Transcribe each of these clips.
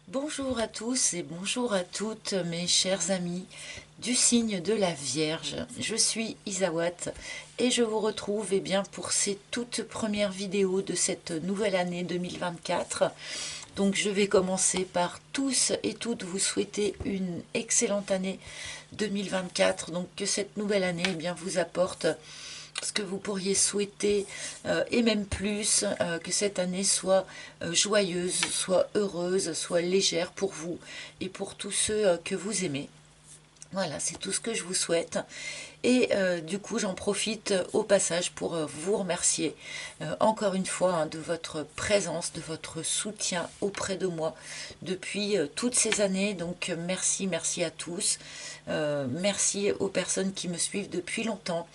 Bonjour à tous et bonjour à toutes mes chers amis du signe de la Vierge. Je suis Isawat et je vous retrouve bien, pour ces toutes premières vidéos de cette nouvelle année 2024. Donc je vais commencer par tous et toutes vous souhaiter une excellente année 2024. Donc que cette nouvelle année vous apporte ce que vous pourriez souhaiter, et même plus, que cette année soit joyeuse, soit heureuse, soit légère pour vous et pour tous ceux que vous aimez. Voilà, c'est tout ce que je vous souhaite. Et du coup, j'en profite au passage pour vous remercier encore une fois, de votre présence, de votre soutien auprès de moi depuis toutes ces années. Donc merci, merci à tous. Merci aux personnes qui me suivent depuis longtemps.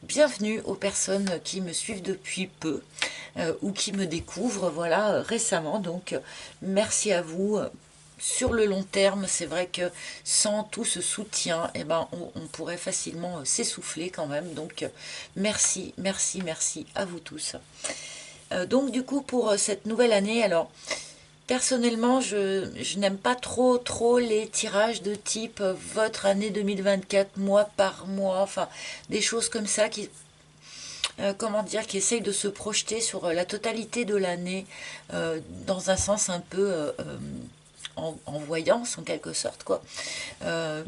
Bienvenue aux personnes qui me suivent depuis peu ou qui me découvrent voilà, récemment. Donc merci à vous. Sur le long terme, c'est vrai que sans tout ce soutien, on pourrait facilement s'essouffler quand même. Donc merci, merci, merci à vous tous. Donc du coup, pour cette nouvelle année, alors personnellement, je n'aime pas trop les tirages de type votre année 2024 mois par mois, enfin des choses comme ça qui, comment dire, qui essayent de se projeter sur la totalité de l'année, dans un sens un peu en voyance en quelque sorte, quoi. Euh,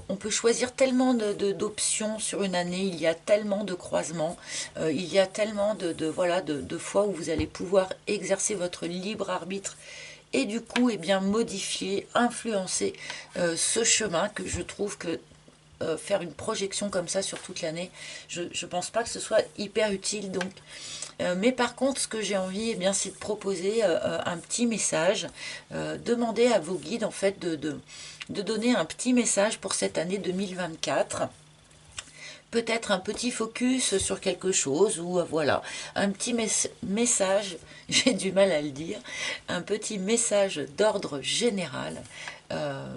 on peut choisir tellement d'options sur une année, il y a tellement de croisements, il y a tellement voilà, de fois où vous allez pouvoir exercer votre libre arbitre et du coup modifier, influencer ce chemin, que je trouve que faire une projection comme ça sur toute l'année, je ne pense pas que ce soit hyper utile. Donc mais par contre, ce que j'ai envie, c'est de proposer un petit message, demander à vos guides en fait de donner un petit message pour cette année 2024. Peut-être un petit focus sur quelque chose, ou voilà, un petit message, j'ai du mal à le dire, un petit message d'ordre général, euh,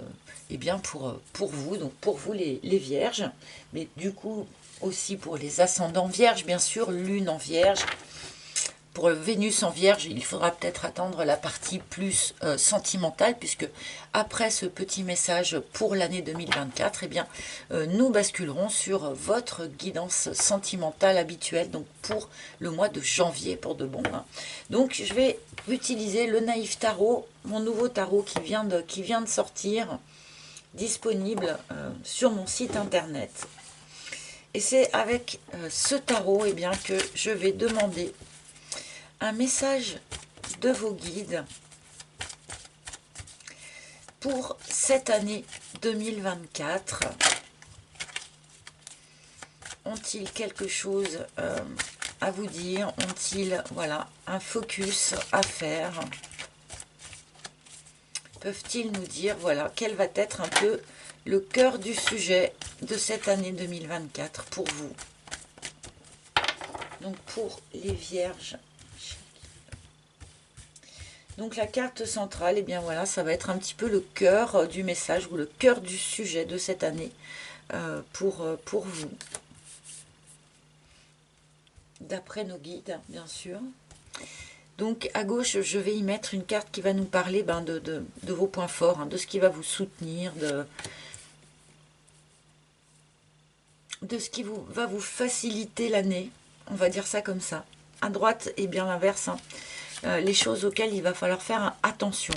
pour vous, donc pour vous les vierges, mais du coup aussi pour les ascendants vierges, bien sûr, lune en vierge. Pour le Vénus en Vierge, il faudra peut-être attendre la partie plus sentimentale, puisque après ce petit message pour l'année 2024, nous basculerons sur votre guidance sentimentale habituelle, donc pour le mois de janvier, pour de bon. Hein. Donc je vais utiliser le Naïf Tarot, mon nouveau tarot qui vient de sortir, disponible sur mon site internet. Et c'est avec ce tarot que je vais demander un message de vos guides pour cette année 2024. Ont-ils quelque chose à vous dire? Ont-ils un focus à faire? Peuvent-ils nous dire quel va être un peu le cœur du sujet de cette année 2024 pour vous? Donc pour les vierges. Donc la carte centrale, ça va être un petit peu le cœur du message ou le cœur du sujet de cette année pour vous. D'après nos guides, bien sûr. Donc à gauche, je vais y mettre une carte qui va nous parler de vos points forts, de ce qui va vous soutenir, de ce qui va vous faciliter l'année. On va dire ça comme ça. À droite, et bien l'inverse. Les choses auxquelles il va falloir faire attention.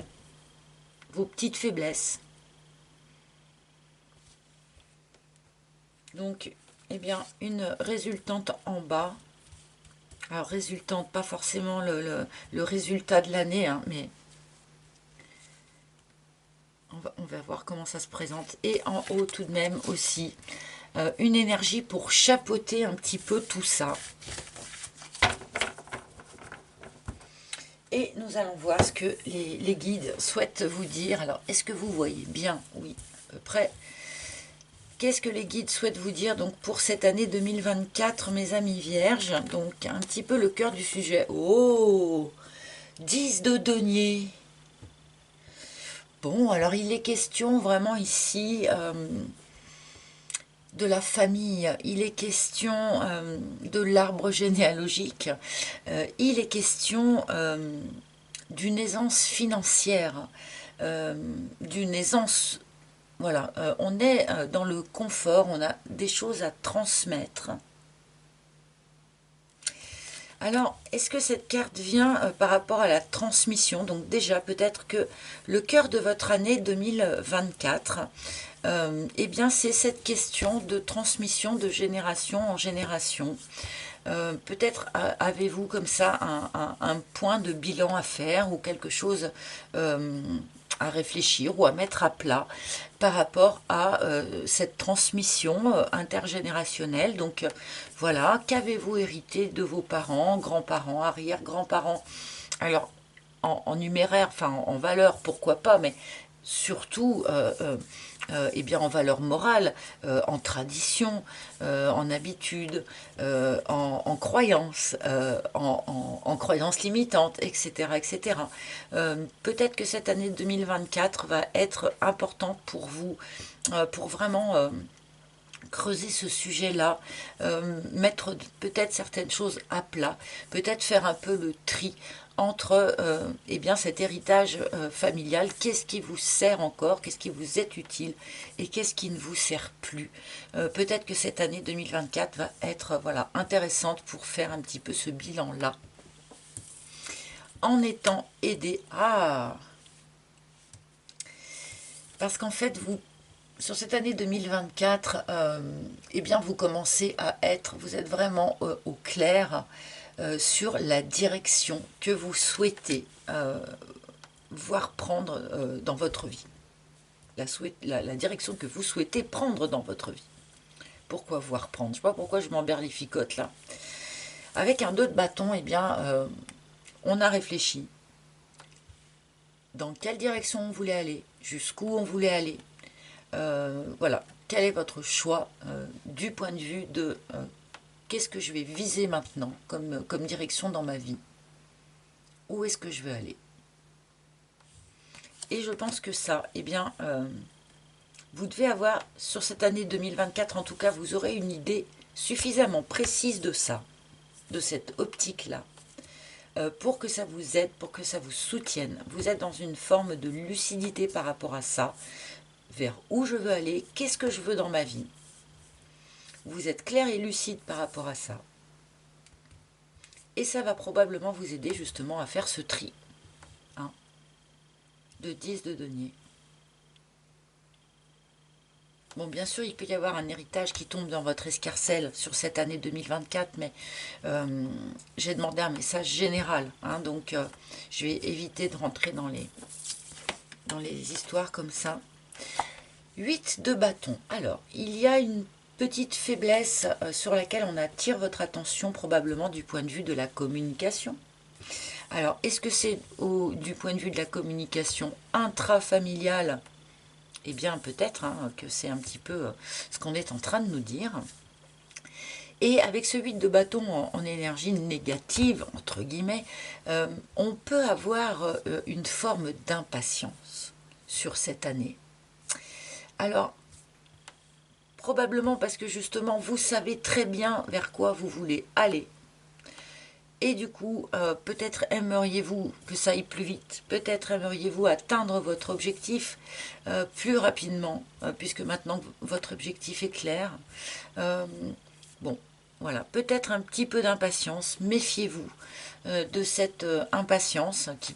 Vos petites faiblesses. Donc, une résultante en bas. Alors, résultante, pas forcément le résultat de l'année, mais on va voir comment ça se présente. Et en haut, tout de même, aussi, une énergie pour chapeauter un petit peu tout ça. Et nous allons voir ce que les guides souhaitent vous dire. Alors, est-ce que vous voyez bien? Oui, à peu près. Qu'est-ce que les guides souhaitent vous dire donc pour cette année 2024, mes amis vierges? Donc, un petit peu le cœur du sujet. Oh, 10 de denier. Bon, alors il est question vraiment ici de la famille, il est question de l'arbre généalogique, il est question d'une aisance financière. d'une aisance. Voilà, on est dans le confort, on a des choses à transmettre. Alors, est-ce que cette carte vient par rapport à la transmission? Donc déjà, peut-être que le cœur de votre année 2024, eh bien, c'est cette question de transmission de génération en génération. Peut-être avez-vous comme ça un point de bilan à faire ou quelque chose à réfléchir ou à mettre à plat par rapport à cette transmission intergénérationnelle. Donc voilà, qu'avez-vous hérité de vos parents, grands-parents, arrière-grands-parents? Alors en numéraire, enfin en valeur, pourquoi pas, mais surtout eh bien, en valeur morale, en tradition, en habitude, en croyance, en croyance limitante, etc. etc. Peut-être que cette année 2024 va être importante pour vous, pour vraiment creuser ce sujet-là, mettre peut-être certaines choses à plat, peut-être faire un peu le tri entre eh bien, cet héritage familial, qu'est-ce qui vous sert encore, qu'est-ce qui vous est utile et qu'est-ce qui ne vous sert plus. Peut-être que cette année 2024 va être voilà, intéressante pour faire un petit peu ce bilan-là, en étant aidé. Ah, parce qu'en fait, sur cette année 2024, eh bien, vous commencez à être, vous êtes vraiment au clair sur la direction que vous souhaitez voir prendre dans votre vie. La direction que vous souhaitez prendre dans votre vie. Pourquoi voir prendre? Je ne sais pas pourquoi je m'emberlificote là. Avec un 2 de bâton, eh bien, on a réfléchi. Dans quelle direction on voulait aller? Jusqu'où on voulait aller? Voilà, quel est votre choix du point de vue de qu'est-ce que je vais viser maintenant comme direction dans ma vie? Où est-ce que je veux aller? Et je pense que ça, eh bien, vous devez avoir, sur cette année 2024, en tout cas, vous aurez une idée suffisamment précise de ça, de cette optique-là, pour que ça vous aide, pour que ça vous soutienne. Vous êtes dans une forme de lucidité par rapport à ça, vers où je veux aller, qu'est-ce que je veux dans ma vie. Vous êtes clair et lucide par rapport à ça. Et ça va probablement vous aider justement à faire ce tri. Hein, de 10 de denier. Bon, bien sûr, il peut y avoir un héritage qui tombe dans votre escarcelle sur cette année 2024, mais j'ai demandé un message général. Hein, donc, je vais éviter de rentrer dans les histoires comme ça. 8 de bâton. Alors, il y a une petite faiblesse sur laquelle on attire votre attention probablement du point de vue de la communication. Alors, est-ce que c'est du point de vue de la communication intrafamiliale? Eh bien, peut-être que c'est un petit peu ce qu'on est en train de nous dire. Et avec ce 8 de bâton en énergie négative, entre guillemets, on peut avoir une forme d'impatience sur cette année. Alors, probablement parce que justement, vous savez très bien vers quoi vous voulez aller. Et du coup, peut-être aimeriez-vous que ça aille plus vite. Peut-être aimeriez-vous atteindre votre objectif plus rapidement, puisque maintenant votre objectif est clair. Bon, voilà, peut-être un petit peu d'impatience. Méfiez-vous de cette impatience qui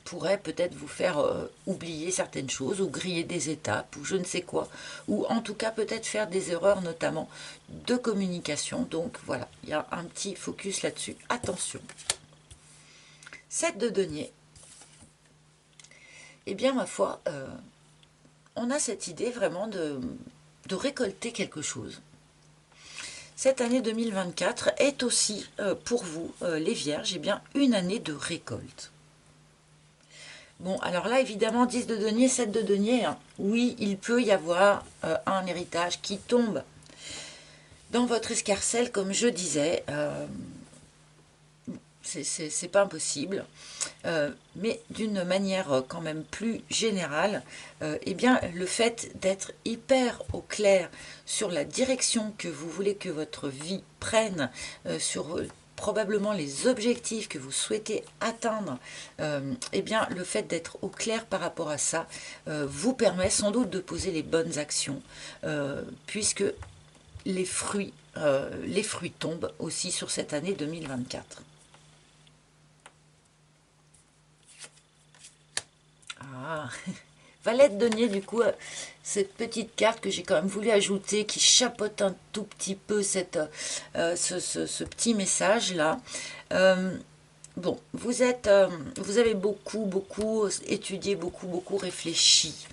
pourrait peut-être vous faire oublier certaines choses ou griller des étapes ou je ne sais quoi, ou en tout cas peut-être faire des erreurs notamment de communication. Donc voilà, il y a un petit focus là-dessus. Attention. 7 de denier. Eh bien ma foi, on a cette idée vraiment de récolter quelque chose. Cette année 2024 est aussi pour vous, les Vierges, eh bien, une année de récolte. Bon, alors là, évidemment, 10 de denier, 7 de denier, hein. Oui, il peut y avoir un héritage qui tombe dans votre escarcelle, comme je disais. C'est pas impossible. Mais d'une manière quand même plus générale, eh bien, le fait d'être hyper au clair sur la direction que vous voulez que votre vie prenne, sur probablement les objectifs que vous souhaitez atteindre, eh bien le fait d'être au clair par rapport à ça vous permet sans doute de poser les bonnes actions, puisque les fruits tombent aussi sur cette année 2024. Ah, Valet de denier, du coup, cette petite carte que j'ai quand même voulu ajouter, qui chapeaute un tout petit peu ce petit message-là. Bon, vous avez beaucoup étudié, beaucoup réfléchi.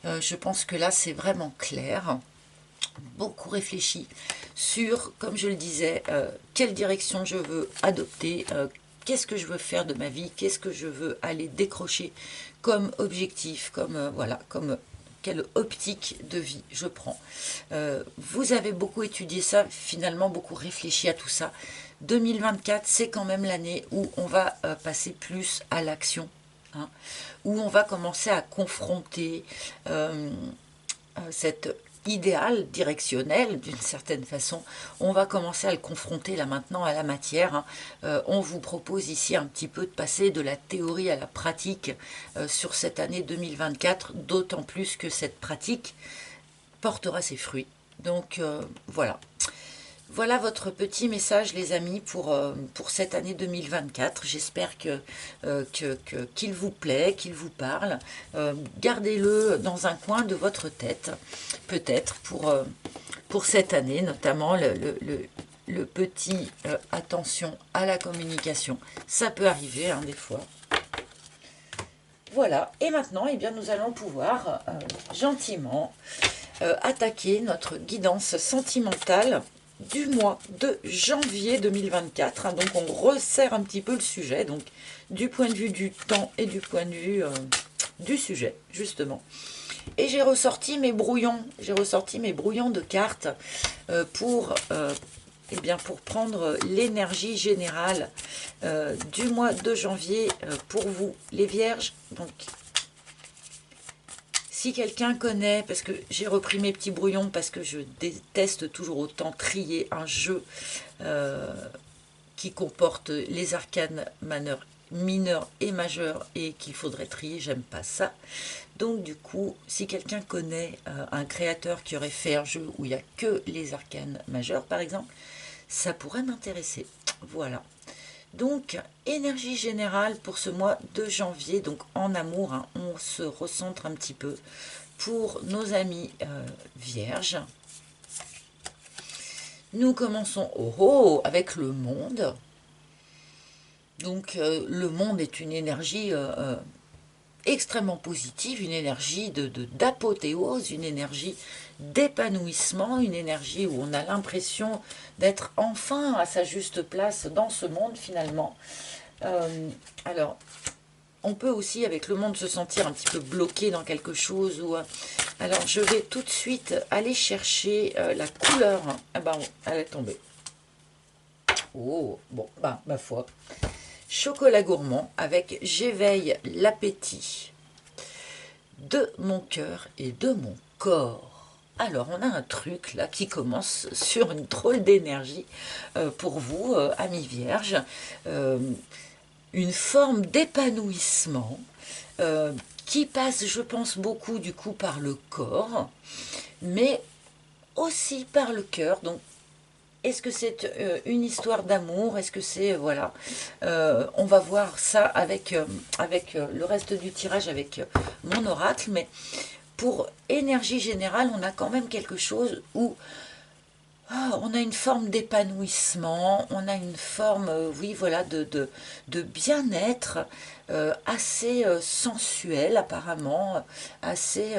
Je pense que là, c'est vraiment clair. Beaucoup réfléchi sur, comme je le disais, quelle direction je veux adopter, qu'est-ce que je veux faire de ma vie, qu'est-ce que je veux aller décrocher comme objectif, comme voilà, comme quelle optique de vie je prends. Vous avez beaucoup étudié ça, finalement beaucoup réfléchi à tout ça. 2024, c'est quand même l'année où on va passer plus à l'action, hein, où on va commencer à confronter cette idéal directionnel d'une certaine façon. On va commencer à le confronter là maintenant à la matière, hein. On vous propose ici un petit peu de passer de la théorie à la pratique sur cette année 2024, d'autant plus que cette pratique portera ses fruits. Donc voilà. Voilà votre petit message, les amis, pour cette année 2024. J'espère qu'il vous plaît, qu'il vous parle. Gardez-le dans un coin de votre tête, peut-être, pour cette année, notamment le petit attention à la communication. Ça peut arriver, hein, des fois. Voilà, et maintenant, eh bien, nous allons pouvoir gentiment attaquer notre guidance sentimentale du mois de janvier 2024. Donc on resserre un petit peu le sujet, donc du point de vue du temps et du point de vue du sujet, justement. Et j'ai ressorti mes brouillons de cartes pour prendre l'énergie générale du mois de janvier pour vous, les Vierges. Donc si quelqu'un connaît, parce que j'ai repris mes petits brouillons, parce que je déteste toujours autant trier un jeu qui comporte les arcanes mineurs et majeurs et qu'il faudrait trier, j'aime pas ça. Donc du coup, si quelqu'un connaît un créateur qui aurait fait un jeu où il n'y a que les arcanes majeurs, par exemple, ça pourrait m'intéresser. Voilà. Donc, énergie générale pour ce mois de janvier, donc en amour, hein, on se recentre un petit peu pour nos amis vierges. Nous commençons avec le monde. Donc, le monde est une énergie extrêmement positive, une énergie d'apothéose, une énergie d'épanouissement, une énergie où on a l'impression d'être enfin à sa juste place dans ce monde finalement. Alors, on peut aussi avec le monde se sentir un petit peu bloqué dans quelque chose. Alors, je vais tout de suite aller chercher la couleur. Ah ben, elle est tombée. Oh, bon, ben, ma foi. Chocolat gourmand avec j'éveille l'appétit de mon cœur et de mon corps. Alors, on a un truc là qui commence sur une drôle d'énergie pour vous, amis vierges. Une forme d'épanouissement qui passe, je pense, beaucoup du coup par le corps, mais aussi par le cœur. Donc, est-ce que c'est une histoire d'amour? Est-ce que c'est... Voilà. On va voir ça avec le reste du tirage, avec mon oracle. Mais pour énergie générale, on a quand même quelque chose où on a une forme d'épanouissement. On a une forme, oui, voilà, de bien-être assez sensuel, apparemment. Assez...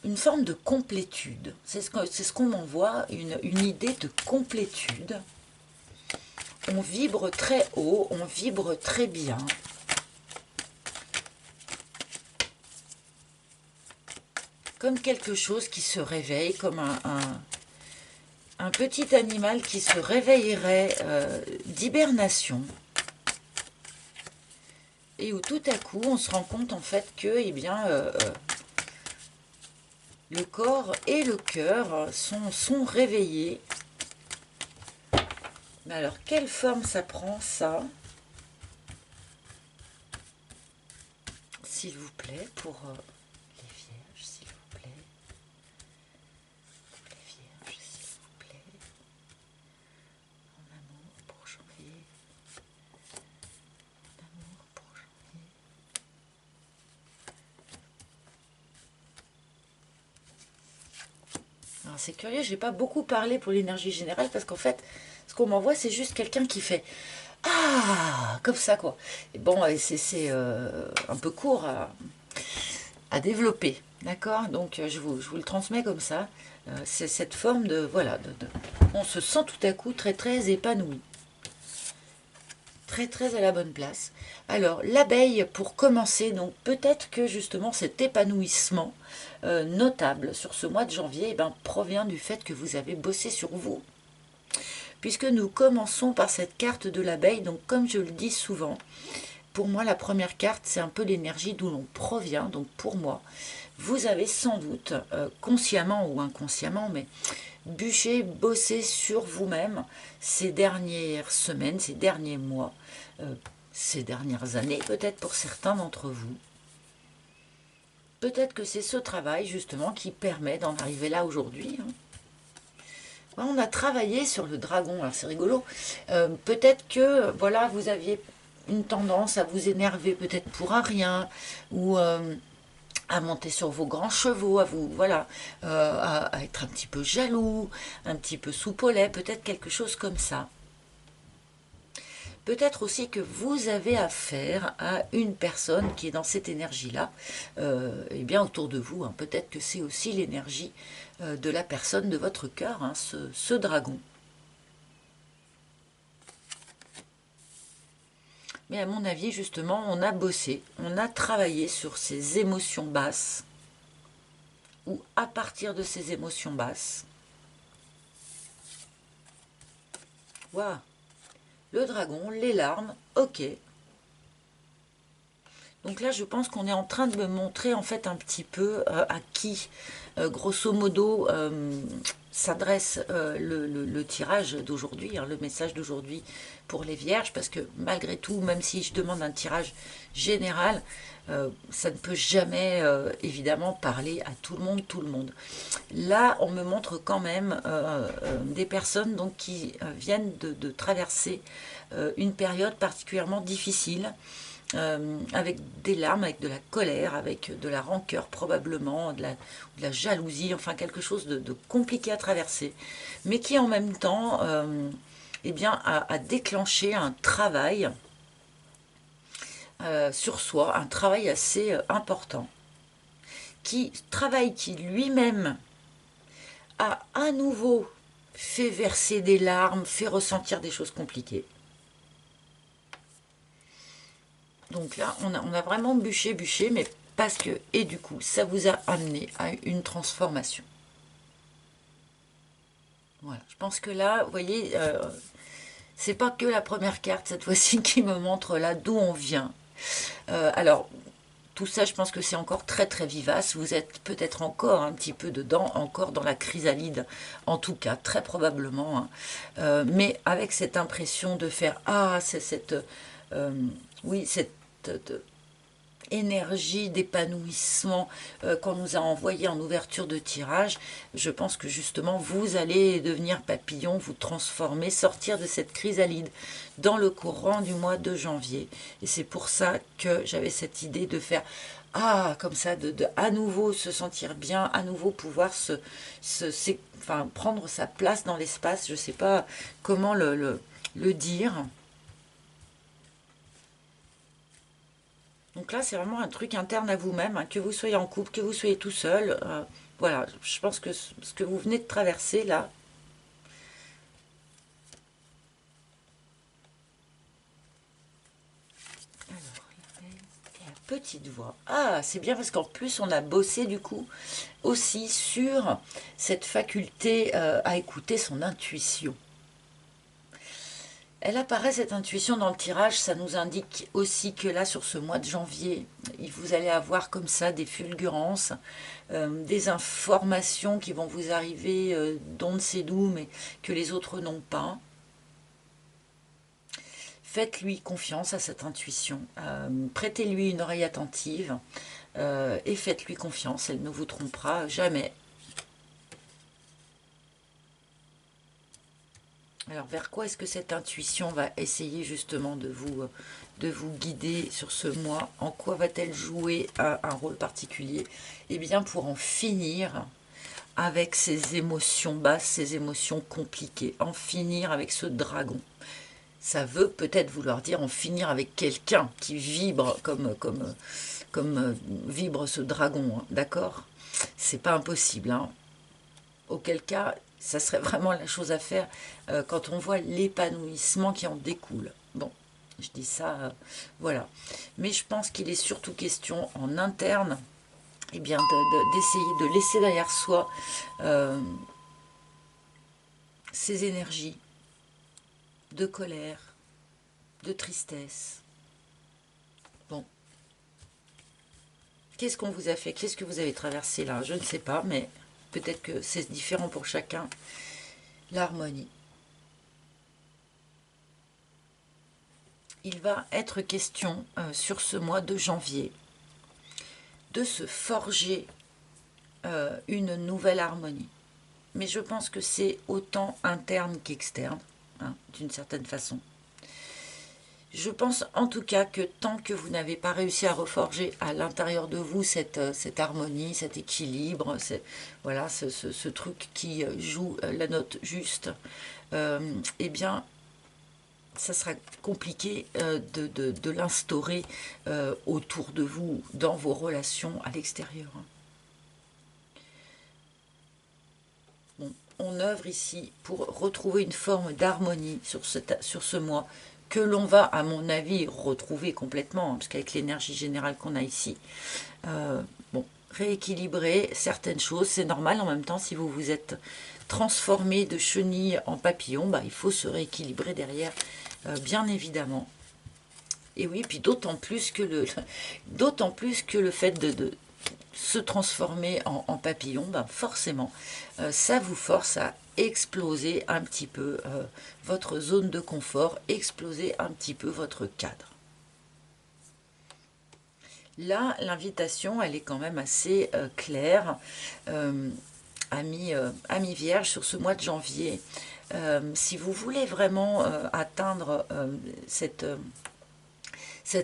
une forme de complétude. C'est ce qu'on m'envoie, une idée de complétude. On vibre très haut, on vibre très bien. Comme quelque chose qui se réveille, comme un petit animal qui se réveillerait d'hibernation. Et où tout à coup, on se rend compte en fait que, eh bien... le corps et le cœur sont réveillés Mais alors, quelle forme ça prend, ça? S'il vous plaît, pour les vierges, s'il vous plaît. Les vierges, s'il vous plaît. En amour pour janvier. En amour pour janvier. Alors, c'est curieux, je n'ai pas beaucoup parlé pour l'énergie générale parce qu'en fait, ce qu'on m'envoie, c'est juste quelqu'un qui fait ah, comme ça, quoi. Et bon, c'est un peu court à développer, d'accord. Donc, je vous le transmets comme ça. C'est cette forme de, voilà, on se sent tout à coup très, très épanoui. Très, très à la bonne place. Alors, l'abeille, pour commencer, donc peut-être que justement cet épanouissement notable sur ce mois de janvier, eh ben, provient du fait que vous avez bossé sur vous, puisque nous commençons par cette carte de l'abeille. Donc comme je le dis souvent, pour moi la première carte c'est un peu l'énergie d'où l'on provient. Donc pour moi, vous avez sans doute, consciemment ou inconsciemment, mais bûché, bossé sur vous-même ces dernières semaines, ces derniers mois, ces dernières années peut-être pour certains d'entre vous. Peut-être que c'est ce travail justement qui permet d'en arriver là aujourd'hui, hein. On a travaillé sur le dragon, alors c'est rigolo. Peut-être que voilà, vous aviez une tendance à vous énerver peut-être pour un rien, ou à monter sur vos grands chevaux, à vous voilà, à être un petit peu jaloux, un petit peu soupolé, peut-être quelque chose comme ça. Peut-être aussi que vous avez affaire à une personne qui est dans cette énergie-là, et bien autour de vous, hein. Peut-être que c'est aussi l'énergie de la personne de votre cœur, hein, ce dragon. Mais à mon avis, justement, on a bossé, on a travaillé sur ces émotions basses, ou à partir de ces émotions basses. Waouh, le dragon, les larmes, ok. Donc là, je pense qu'on est en train de me montrer en fait un petit peu à qui, grosso modo, s'adresse le tirage d'aujourd'hui, hein, le message d'aujourd'hui pour les vierges, parce que malgré tout, même si je demande un tirage général, ça ne peut jamais évidemment parler à tout le monde, tout le monde. Là, on me montre quand même des personnes donc, qui viennent de traverser une période particulièrement difficile, avec des larmes, avec de la colère, avec de la rancœur probablement, de la jalousie, enfin quelque chose de compliqué à traverser, mais qui en même temps eh bien, a déclenché un travail sur soi, un travail assez important, qui lui-même a à nouveau fait verser des larmes, fait ressentir des choses compliquées. Donc là, on a vraiment bûché, mais parce que, et du coup, ça vous a amené à une transformation. Voilà, je pense que là, vous voyez, c'est pas que la première carte cette fois-ci qui me montre là d'où on vient. Alors, tout ça, je pense que c'est encore très très vivace. Vous êtes peut-être encore un petit peu dedans, encore dans la chrysalide, en tout cas, très probablement, hein. Mais avec cette impression de faire ah, c'est cette, oui, cette énergie d'épanouissement qu'on nous a envoyé en ouverture de tirage, je pense que justement vous allez devenir papillon, vous transformer, sortir de cette chrysalide dans le courant du mois de janvier. Et c'est pour ça que j'avais cette idée de faire ah, comme ça, de à nouveau se sentir bien, à nouveau pouvoir enfin, prendre sa place dans l'espace. Je ne sais pas comment le dire. Donc là, c'est vraiment un truc interne à vous-même, hein, que vous soyez en couple, que vous soyez tout seul. Voilà, je pense que ce que vous venez de traverser là. Alors, et la petite voix. Ah, c'est bien parce qu'en plus, on a bossé du coup aussi sur cette faculté à écouter son intuition. Elle apparaît cette intuition dans le tirage, ça nous indique aussi que là sur ce mois de janvier, vous allez avoir comme ça des fulgurances, des informations qui vont vous arriver d'on ne sait d'où mais que les autres n'ont pas. Faites-lui confiance à cette intuition, prêtez-lui une oreille attentive et faites-lui confiance, elle ne vous trompera jamais. Alors, vers quoi est-ce que cette intuition va essayer justement de vous guider sur ce mois? En quoi va-t-elle jouer un rôle particulier? Eh bien, pour en finir avec ces émotions basses, ces émotions compliquées, en finir avec ce dragon. Ça veut peut-être vouloir dire en finir avec quelqu'un qui vibre comme vibre ce dragon, hein, d'accord? C'est pas impossible, hein. Auquel cas, ça serait vraiment la chose à faire quand on voit l'épanouissement qui en découle. Bon, je dis ça, voilà. Mais je pense qu'il est surtout question en interne, eh bien, d'essayer de laisser derrière soi ces énergies de colère, de tristesse. Bon. Qu'est-ce qu'on vous a fait? Qu'est-ce que vous avez traversé là? Je ne sais pas, mais peut-être que c'est différent pour chacun. L'harmonie. Il va être question sur ce mois de janvier de se forger une nouvelle harmonie. Mais je pense que c'est autant interne qu'externe, hein, d'une certaine façon. Je pense en tout cas que tant que vous n'avez pas réussi à reforger à l'intérieur de vous cette harmonie, cet équilibre, voilà, ce truc qui joue la note juste, eh bien, ça sera compliqué de l'instaurer autour de vous, dans vos relations à l'extérieur. Bon, on œuvre ici pour retrouver une forme d'harmonie sur ce mois, que l'on va, à mon avis, retrouver complètement, hein, parce qu'avec l'énergie générale qu'on a ici, bon, rééquilibrer certaines choses, c'est normal. En même temps, si vous vous êtes transformé de chenille en papillon, bah, il faut se rééquilibrer derrière, bien évidemment. Et oui, puis d'autant plus que le fait de se transformer en papillon, ben forcément, ça vous force à exploser un petit peu votre zone de confort, exploser un petit peu votre cadre. Là, l'invitation, elle est quand même assez claire, amis vierges, sur ce mois de janvier. Si vous voulez vraiment atteindre cette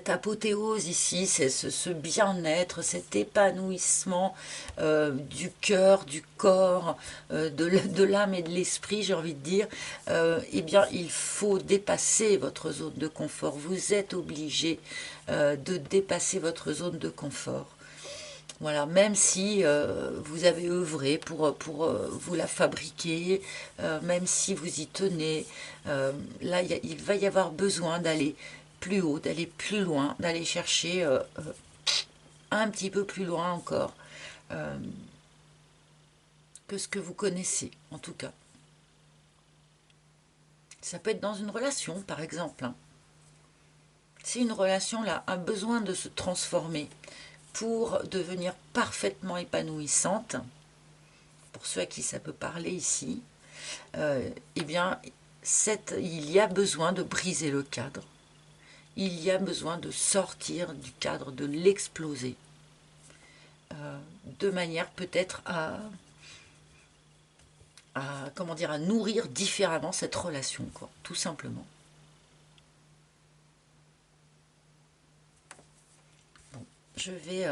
apothéose ici, c'est ce bien-être, cet épanouissement du cœur, du corps, de l'âme et de l'esprit, j'ai envie de dire, eh bien, il faut dépasser votre zone de confort. Vous êtes obligé de dépasser votre zone de confort. Voilà, même si vous avez œuvré pour vous la fabriquer, même si vous y tenez, là, il va y avoir besoin d'aller plus haut, d'aller plus loin, d'aller chercher un petit peu plus loin encore que ce que vous connaissez, en tout cas. Ça peut être dans une relation, par exemple, hein. Si une relation là a besoin de se transformer pour devenir parfaitement épanouissante, pour ceux à qui ça peut parler ici, eh bien, il y a besoin de briser le cadre. Il y a besoin de sortir du cadre, de l'exploser, de manière peut-être comment dire, à nourrir différemment cette relation, quoi, tout simplement. Bon, je vais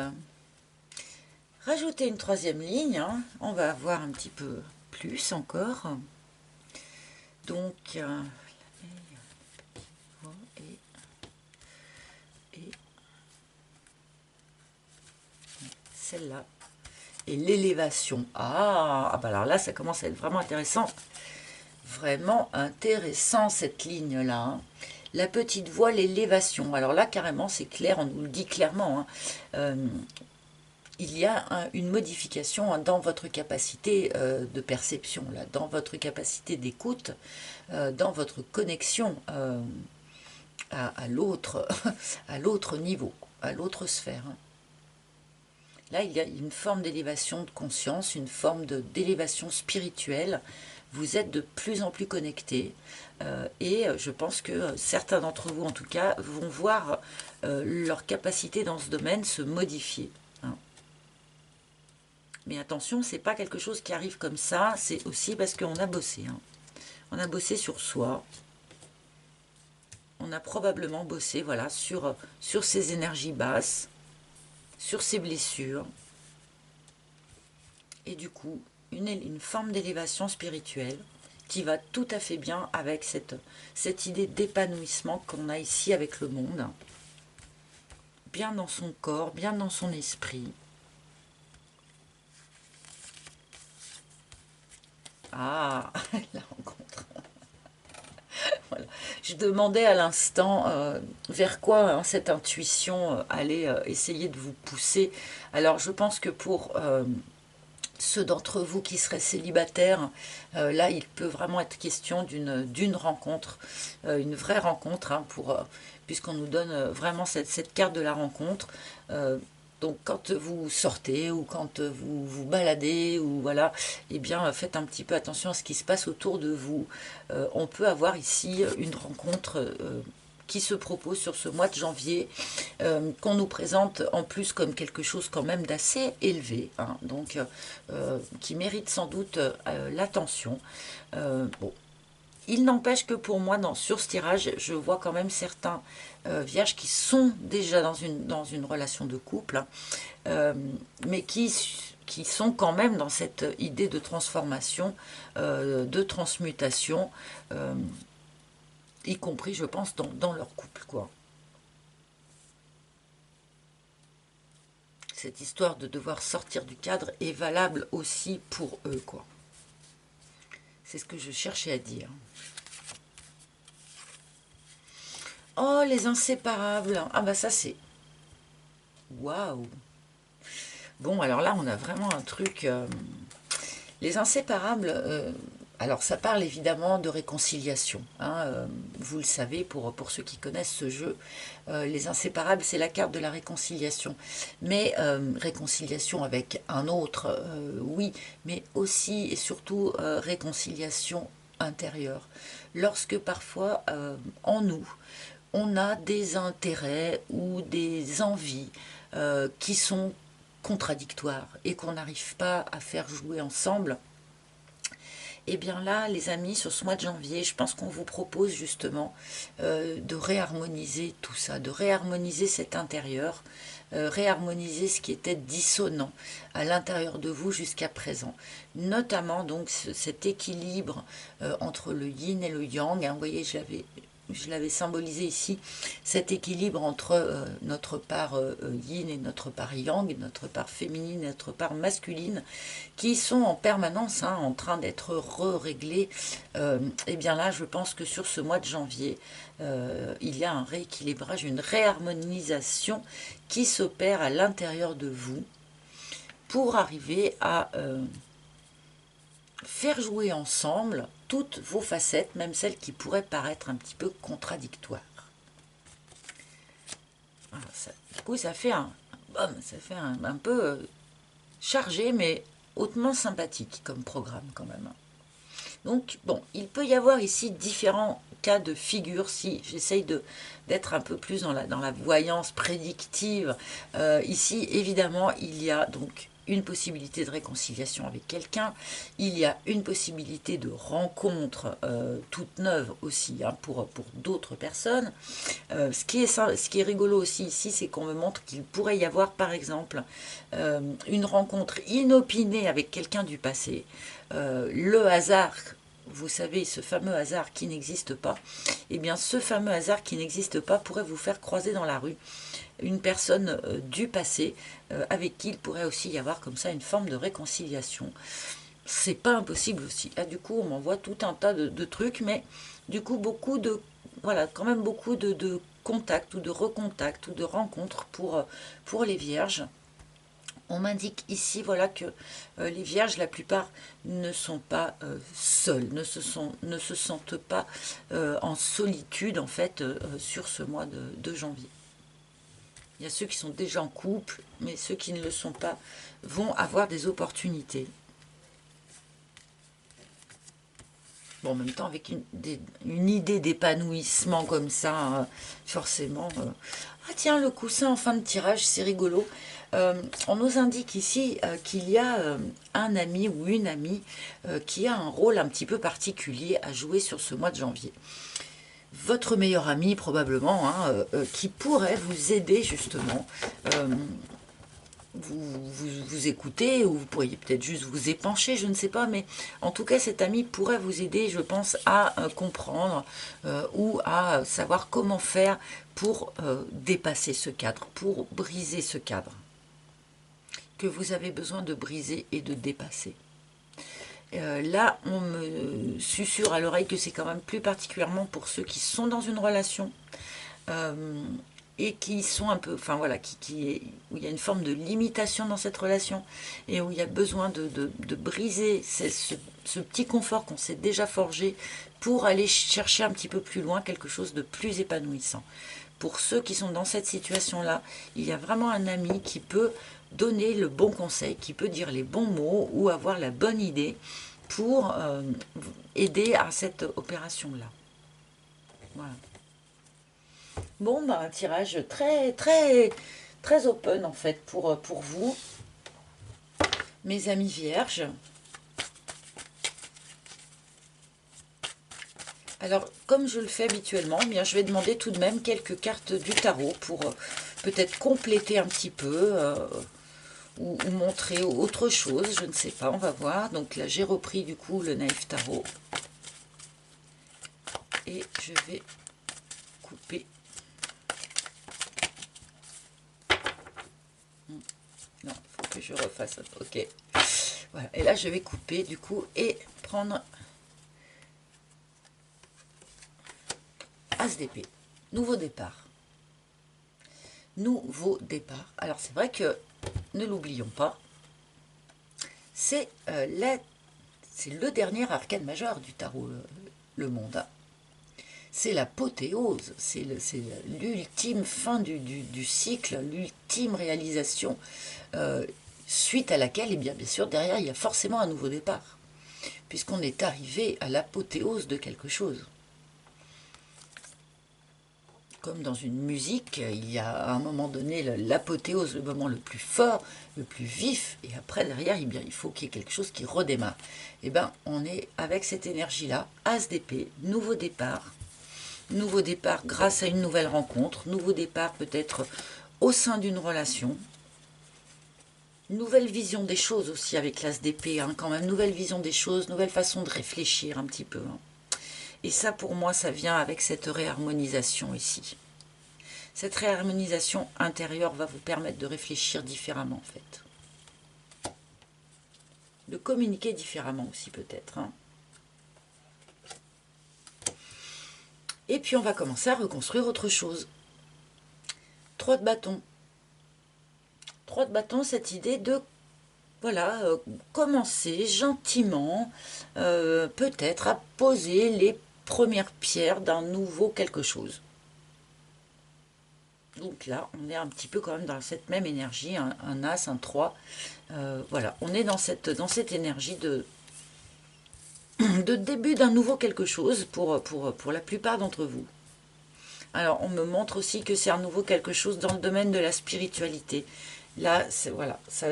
rajouter une troisième ligne, hein. On va voir un petit peu plus encore. Donc, celle-là. Et l'élévation. Ah, bah alors là, ça commence à être vraiment intéressant. Vraiment intéressant, cette ligne-là, hein. La petite voile, l'élévation. Alors là, carrément, c'est clair, on nous le dit clairement, hein. Il y a une modification, hein, dans votre capacité de perception, là, dans votre capacité d'écoute, dans votre connexion à l'autre à l'autre niveau, à l'autre sphère, hein. Là, il y a une forme d'élévation de conscience, une forme d'élévation spirituelle vous êtes de plus en plus connectés. Et je pense que certains d'entre vous, en tout cas, vont voir leur capacité dans ce domaine se modifier. Hein. Mais attention, c'est pas quelque chose qui arrive comme ça, c'est aussi parce qu'on a bossé. Hein. On a bossé sur soi. On a probablement bossé voilà, sur ces énergies basses, sur ces blessures. Et du coup, une forme d'élévation spirituelle qui va tout à fait bien avec cette idée d'épanouissement qu'on a ici avec le monde. Bien dans son corps, bien dans son esprit. Ah, la rencontre. Voilà. Je demandais à l'instant vers quoi hein, cette intuition allait essayer de vous pousser. Alors je pense que pour ceux d'entre vous qui seraient célibataires, là il peut vraiment être question d'une rencontre, une vraie rencontre, hein, puisqu'on nous donne vraiment cette carte de la rencontre. Donc quand vous sortez ou quand vous vous baladez ou voilà, eh bien faites un petit peu attention à ce qui se passe autour de vous. On peut avoir ici une rencontre qui se propose sur ce mois de janvier, qu'on nous présente en plus comme quelque chose quand même d'assez élevé, hein, donc qui mérite sans doute l'attention. Bon. Il n'empêche que pour moi, sur ce tirage, je vois quand même certains vierges qui sont déjà dans une relation de couple, hein, mais qui sont quand même dans cette idée de transformation, de transmutation, y compris, je pense, dans leur couple, quoi. Cette histoire de devoir sortir du cadre est valable aussi pour eux, quoi. C'est ce que je cherchais à dire. Oh, les inséparables. Ah bah ça c'est... Waouh. Bon, alors là, on a vraiment un truc... Les inséparables... alors ça parle évidemment de réconciliation. Hein, vous le savez, pour ceux qui connaissent ce jeu, les inséparables, c'est la carte de la réconciliation. Mais réconciliation avec un autre, oui, mais aussi et surtout réconciliation intérieure. Lorsque parfois, en nous, on a des intérêts ou des envies qui sont contradictoires et qu'on n'arrive pas à faire jouer ensemble, et bien là, les amis, sur ce mois de janvier, je pense qu'on vous propose justement de réharmoniser tout ça, de réharmoniser cet intérieur, réharmoniser ce qui était dissonant à l'intérieur de vous jusqu'à présent. Notamment donc cet équilibre entre le yin et le yang. Hein, vous voyez, je l'avais symbolisé ici, cet équilibre entre notre part yin et notre part yang, notre part féminine et notre part masculine, qui sont en permanence hein, en train d'être réglés. Et bien là, je pense que sur ce mois de janvier, il y a un rééquilibrage, une réharmonisation qui s'opère à l'intérieur de vous pour arriver à faire jouer ensemble toutes vos facettes, même celles qui pourraient paraître un petit peu contradictoires. Alors ça, du coup, ça fait un peu chargé, mais hautement sympathique comme programme quand même. Donc, bon, il peut y avoir ici différents cas de figure si j'essaye d'être un peu plus dans la voyance prédictive. Ici, évidemment, il y a donc une possibilité de réconciliation avec quelqu'un, il y a une possibilité de rencontre toute neuve aussi hein, pour d'autres personnes. Ce qui est rigolo aussi ici, c'est qu'on me montre qu'il pourrait y avoir par exemple une rencontre inopinée avec quelqu'un du passé. Le hasard, vous savez, ce fameux hasard qui n'existe pas, eh bien ce fameux hasard qui n'existe pas pourrait vous faire croiser dans la rue une personne du passé avec qui il pourrait aussi y avoir comme ça une forme de réconciliation. C'est pas impossible aussi. Là, du coup, on m'envoie tout un tas de trucs, mais du coup, voilà, quand même beaucoup de contacts ou de recontacts ou de rencontres pour les vierges. On m'indique ici voilà, que les vierges, la plupart, ne sont pas seules, ne se sentent pas en solitude en fait sur ce mois de janvier. Il y a ceux qui sont déjà en couple, mais ceux qui ne le sont pas vont avoir des opportunités. Bon, en même temps, avec une idée d'épanouissement comme ça, forcément... Ah tiens, le coussin en fin de tirage, c'est rigolo. On nous indique ici qu'il y a un ami ou une amie qui a un rôle un petit peu particulier à jouer sur ce mois de janvier. Votre meilleur ami, probablement, hein, qui pourrait vous aider justement. Vous écoutez, ou vous pourriez peut-être juste vous épancher, je ne sais pas, mais en tout cas cet ami pourrait vous aider, je pense, à comprendre ou à savoir comment faire pour dépasser ce cadre, pour briser ce cadre que vous avez besoin de briser et de dépasser. Là, on me susurre à l'oreille que c'est quand même plus particulièrement pour ceux qui sont dans une relation et qui sont un peu, enfin voilà, où il y a une forme de limitation dans cette relation et où il y a besoin de briser ce petit confort qu'on s'est déjà forgé pour aller chercher un petit peu plus loin quelque chose de plus épanouissant. Pour ceux qui sont dans cette situation-là, il y a vraiment un ami qui peut donner le bon conseil, qui peut dire les bons mots ou avoir la bonne idée pour aider à cette opération-là. Voilà. Bon, bah, un tirage très, très, très open en fait pour vous, mes amis vierges. Alors, comme je le fais habituellement, bien, je vais demander tout de même quelques cartes du tarot pour peut-être compléter un petit peu ou montrer autre chose, je ne sais pas, on va voir. Donc là, j'ai repris du coup le Naïf Tarot. Et je vais couper. Non, il faut que je refasse. Ok. Voilà. Et là, je vais couper du coup et prendre As d'épée. Nouveau départ. Nouveau départ. Alors, c'est vrai que, ne l'oublions pas, c'est le dernier arcane majeur du tarot, le monde. C'est l'apothéose, c'est l'ultime fin du cycle, l'ultime réalisation, suite à laquelle, eh bien sûr, derrière, il y a forcément un nouveau départ, puisqu'on est arrivé à l'apothéose de quelque chose. Comme dans une musique, il y a à un moment donné l'apothéose, le moment le plus fort, le plus vif, et après, derrière, eh bien, il faut qu'il y ait quelque chose qui redémarre. Eh bien, on est avec cette énergie-là, As d'épée, nouveau départ, grâce à une nouvelle rencontre, nouveau départ peut-être au sein d'une relation, nouvelle vision des choses aussi avec l'As d'épée, hein, quand même, nouvelle vision des choses, nouvelle façon de réfléchir un petit peu. Hein. Et ça, pour moi, ça vient avec cette réharmonisation ici. Cette réharmonisation intérieure va vous permettre de réfléchir différemment, en fait. De communiquer différemment aussi, peut-être. Hein. Et puis, on va commencer à reconstruire autre chose. 3 de bâton. 3 de bâton, cette idée de voilà, commencer gentiment, peut-être à poser les premières pierres d'un nouveau quelque chose. Donc là, on est un petit peu quand même dans cette même énergie, un As, un 3. Voilà, on est dans cette énergie de début d'un nouveau quelque chose pour la plupart d'entre vous. Alors, on me montre aussi que c'est un nouveau quelque chose dans le domaine de la spiritualité. Là, c'est voilà, ça,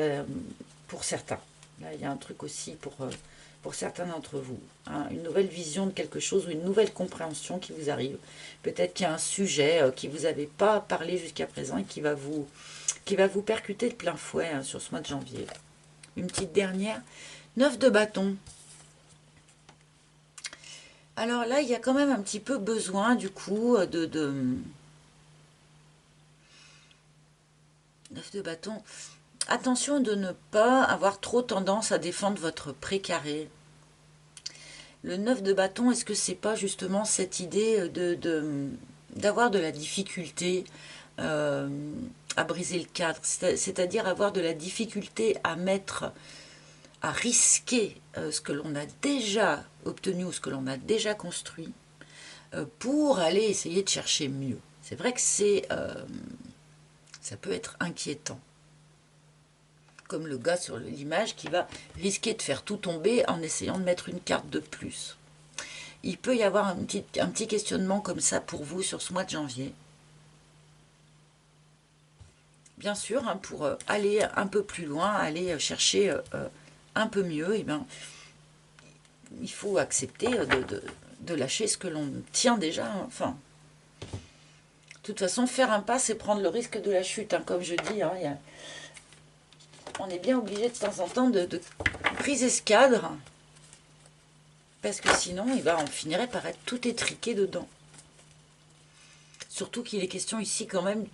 pour certains. Là, il y a un truc aussi pour certains d'entre vous. Hein, une nouvelle vision de quelque chose ou une nouvelle compréhension qui vous arrive. Peut-être qu'il y a un sujet qui vous avait pas parlé jusqu'à présent et qui va vous percuter de plein fouet hein, sur ce mois de janvier. Une petite dernière. 9 de bâton. Alors là, il y a quand même un petit peu besoin du coup 9 de bâton. Attention de ne pas avoir trop tendance à défendre votre précaré. Le 9 de bâton, est-ce que c'est pas justement cette idée d'avoir de la difficulté à briser le cadre, c'est-à-dire avoir de la difficulté à risquer ce que l'on a déjà obtenu ou ce que l'on a déjà construit pour aller essayer de chercher mieux. C'est vrai que ça peut être inquiétant. Comme le gars sur l'image qui va risquer de faire tout tomber en essayant de mettre une carte de plus. il peut y avoir un petit questionnement comme ça pour vous sur ce mois de janvier. Bien sûr, hein, pour aller un peu plus loin, aller chercher un peu mieux, et ben, il faut accepter de lâcher ce que l'on tient déjà. Hein. Enfin, de toute façon, faire un pas, c'est prendre le risque de la chute. Hein, comme je dis, hein, on est bien obligé de temps en temps de briser ce cadre. Parce que sinon, eh ben, on finirait par être tout étriqué dedans. Surtout qu'il est question ici quand même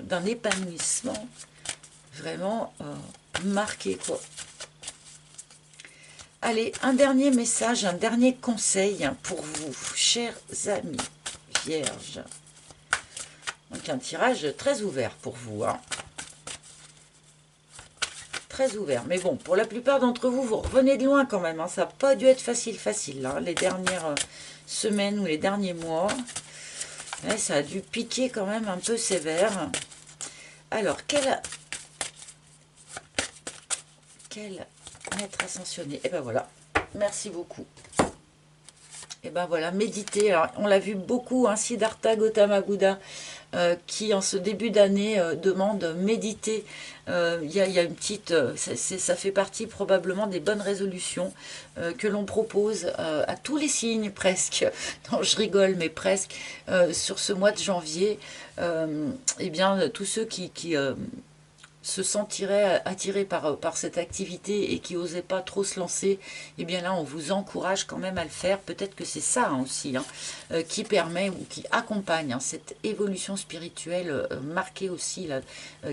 d'un épanouissement vraiment marqué, quoi. Allez, un dernier message, un dernier conseil pour vous, chers amis vierges. Donc un tirage très ouvert pour vous, hein. Très ouvert. Mais bon, pour la plupart d'entre vous, vous revenez de loin quand même, hein. Ça n'a pas dû être facile, hein, les dernières semaines ou les derniers mois. Ouais, ça a dû piquer quand même un peu sévère. Alors, quel maître ascensionné? Et ben voilà, merci beaucoup. Et ben voilà, méditer. Alors, on l'a vu beaucoup, hein, Siddhartha Gautama Bouddha, qui en ce début d'année demande méditer. Il y a une petite, ça fait partie probablement des bonnes résolutions que l'on propose à tous les signes presque. Non, je rigole, mais presque sur ce mois de janvier. Eh bien, tous ceux qui se sentiraient attirés par cette activité et qui n'osaient pas trop se lancer, eh bien là on vous encourage quand même à le faire. Peut-être que c'est ça hein, aussi qui permet ou qui accompagne cette évolution spirituelle marquée aussi là,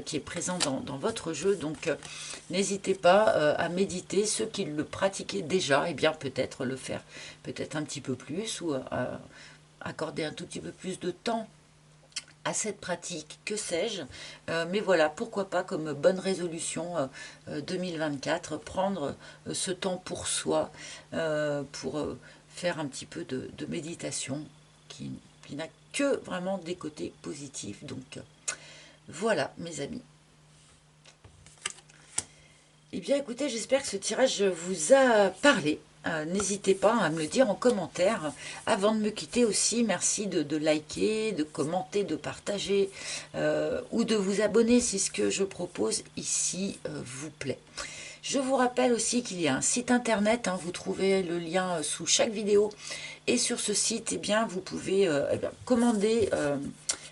qui est présente dans votre jeu. Donc n'hésitez pas à méditer. Ceux qui le pratiquaient déjà, eh bien peut-être le faire peut-être un petit peu plus ou accorder un tout petit peu plus de temps à cette pratique, que sais-je, mais voilà, pourquoi pas comme bonne résolution 2024, prendre ce temps pour soi, pour faire un petit peu de méditation qui n'a que vraiment des côtés positifs. Donc voilà mes amis. Eh bien écoutez, j'espère que ce tirage vous a parlé. N'hésitez pas à me le dire en commentaire. Avant de me quitter aussi, merci de liker, de commenter, de partager ou de vous abonner si ce que je propose ici vous plaît. Je vous rappelle aussi qu'il y a un site internet, hein, vous trouvez le lien sous chaque vidéo. Et sur ce site, eh bien, vous pouvez commander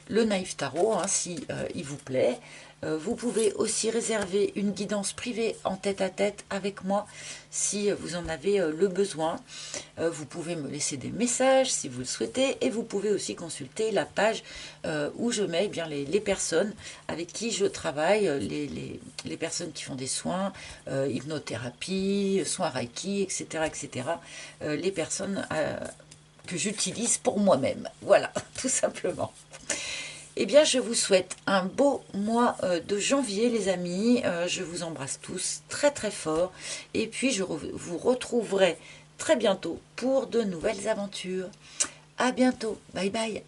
le Naïf Tarot hein, si il vous plaît. Vous pouvez aussi réserver une guidance privée en tête-à-tête avec moi si vous en avez le besoin. Vous pouvez me laisser des messages si vous le souhaitez et vous pouvez aussi consulter la page où je mets eh bien, les personnes avec qui je travaille, les personnes qui font des soins, hypnothérapie, soins Reiki, etc. etc. Les personnes que j'utilise pour moi-même. Voilà, tout simplement. Eh bien, je vous souhaite un beau mois de janvier, les amis. Je vous embrasse tous très très fort. Et puis, je vous retrouverai très bientôt pour de nouvelles aventures. À bientôt. Bye bye.